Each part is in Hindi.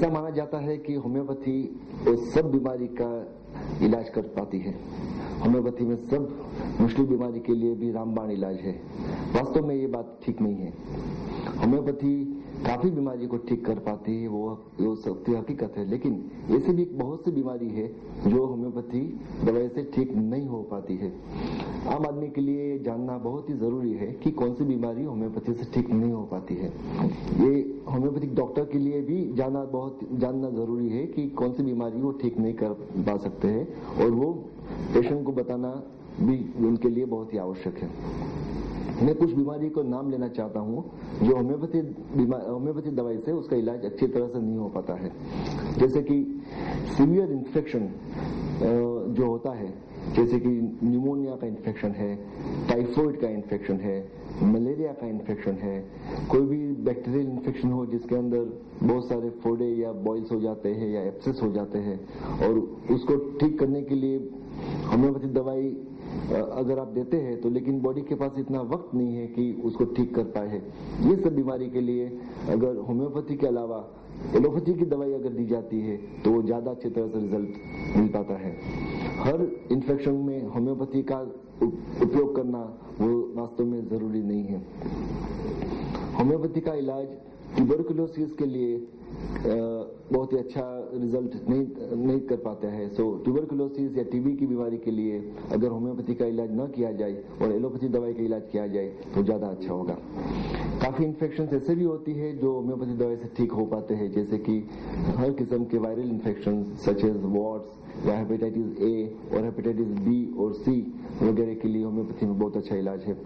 ऐसा माना जाता है कि होम्योपैथी उस सब बीमारी का इलाज कर पाती है। होम्योपैथी में सब मुश्किल बीमारी के लिए भी रामबाण इलाज है। वास्तव में ये बात ठीक नहीं है। होम्योपैथी काफी बीमारी को ठीक कर पाती है, वो सत्य हकीकत है, लेकिन ऐसी भी बहुत सी बीमारी है जो होम्योपैथी दवाई से ठीक नहीं हो पाती है। आम आदमी के लिए जानना बहुत ही जरूरी है कि कौन सी बीमारी होम्योपैथी से ठीक नहीं हो पाती है। ये होम्योपैथिक डॉक्टर के लिए भी जानना जरूरी है कि कौन सी बीमारी वो ठीक नहीं कर पा सकते हैं, और वो पेशेंट को बताना भी उनके लिए बहुत ही आवश्यक है। मैं कुछ बीमारी को नाम लेना चाहता हूं जो होम्योपैथी दवाई से उसका इलाज अच्छी तरह से नहीं हो पाता है। जैसे कि सीवियर इन्फेक्शन जो होता है, जैसे कि न्यूमोनिया का इन्फेक्शन है, टाइफाइड का इन्फेक्शन है, मलेरिया का इन्फेक्शन है, कोई भी बैक्टीरियल इन्फेक्शन हो जिसके अंदर बहुत सारे फोड़े या बॉइल्स हो जाते हैं या एब्सेस हो जाते हैं, और उसको ठीक करने के लिए होम्योपैथी दवाई अगर आप देते हैं तो लेकिन बॉडी के पास इतना वक्त नहीं है कि उसको ठीक कर पाए। ये सब बीमारी के लिए अगर होम्योपैथी के अलावा एलोपैथी की दवाई अगर दी जाती है तो वो ज्यादा अच्छी तरह से रिजल्ट मिल पाता है। हर इन्फेक्शन में होम्योपैथी का उपयोग करना वो वास्तव में जरूरी नहीं है। होम्योपैथी का इलाज ट्यूबरकुलोसिस के लिए बहुत ही अच्छा रिजल्ट नहीं कर पाता है। सो ट्यूबरकुलोसिस या टीबी की बीमारी के लिए अगर होम्योपैथी का इलाज न किया जाए और एलोपैथी दवाई का इलाज किया जाए तो ज्यादा अच्छा होगा। काफी इन्फेक्शन ऐसे भी होती है जो होम्योपैथी दवाई से ठीक हो पाते हैं, जैसे कि हर किस्म के viral infection such as warts या हेपेटाइटिस ए और हेपेटाइटिस बी और सी वगैरह के लिए होम्योपैथी में बहुत अच्छा इलाज है।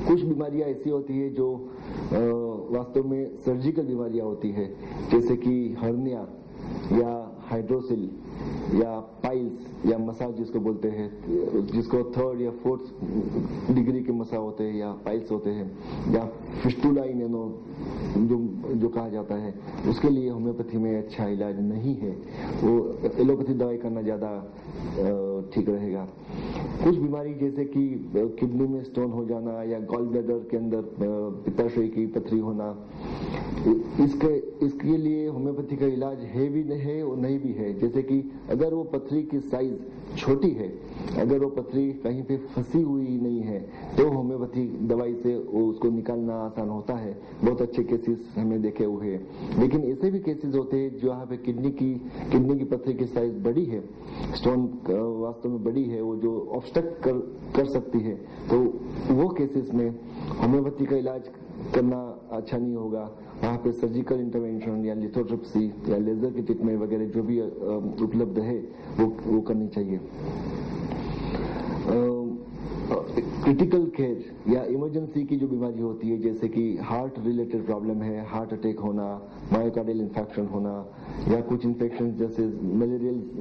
कुछ बीमारियां ऐसी होती है जो वास्तव में सर्जिकल बीमारियां होती है, जैसे कि हर्निया या हाइड्रोसिल या पाइल्स या मसाज जिसको बोलते हैं, जिसको 3rd या 4th डिग्री के मसा होते हैं या पाइल्स होते हैं, या फिस्टुला इन एनो जो कहा जाता है, उसके लिए होम्योपैथी में अच्छा इलाज नहीं है। वो एलोपैथी दवाई करना ज्यादा ठीक रहेगा। कुछ बीमारी जैसे कि किडनी में स्टोन हो जाना या गॉल ब्लैडर के अंदर पित्ताशय की पथरी होना, इसके लिए होम्योपैथी का इलाज है भी नहीं और नहीं भी है। जैसे कि अगर वो पथरी की साइज छोटी है, अगर वो पथरी कहीं पे फंसी हुई नहीं है, तो होम्योपैथी दवाई से उसको निकालना आसान होता है। बहुत अच्छे केसेस हमने देखे हुए हैं। लेकिन ऐसे भी केसेस होते हैं जहाँ पे किडनी की पथरी की साइज बड़ी है, स्टोन वास्तव में बड़ी है, वो जो ऑब्स्ट्रक्ट कर सकती है, तो वो केसेस में होम्योपैथी का इलाज करना अच्छा नहीं होगा। वहाँ पे सर्जिकल इंटरवेंशन या लिथोट्रिप्सी या लेजर की ट्रीटमेंट वगैरह जो भी उपलब्ध है वो करनी चाहिए। क्रिटिकल केयर या इमरजेंसी की जो बीमारी होती है, जैसे कि हार्ट रिलेटेड प्रॉब्लम है, हार्ट अटैक होना, मायोकार्डियल इन्फेक्शन होना, या कुछ इन्फेक्शन जैसे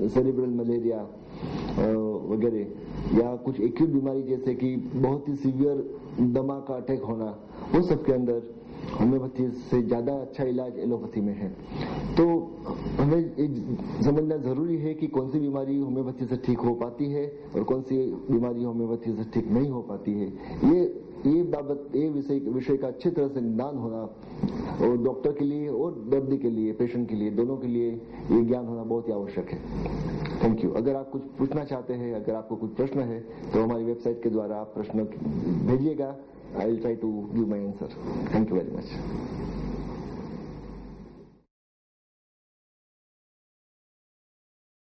सेरेब्रल मलेरिया वगैरह, या कुछ एक्यूट बीमारी जैसे कि बहुत ही सीवियर दमा का अटैक होना, वो सब के अंदर होम्योपैथी से ज्यादा अच्छा इलाज एलोपैथी में है। तो हमें समझना जरूरी है कि कौन सी बीमारी होम्योपैथी से ठीक हो पाती है और कौन सी बीमारी होम्योपैथी से ठीक नहीं हो पाती है। ये विषय का अच्छी तरह से ज्ञान होना और डॉक्टर के लिए और दर्दी के लिए, पेशेंट के लिए, दोनों के लिए ये ज्ञान होना बहुत ही आवश्यक है। Thank you. अगर आप कुछ पूछना चाहते हैं, अगर आपको कुछ प्रश्न है तो हमारी वेबसाइट के द्वारा आप प्रश्न भेजिएगा। I will try to give my answer. Thank you very much.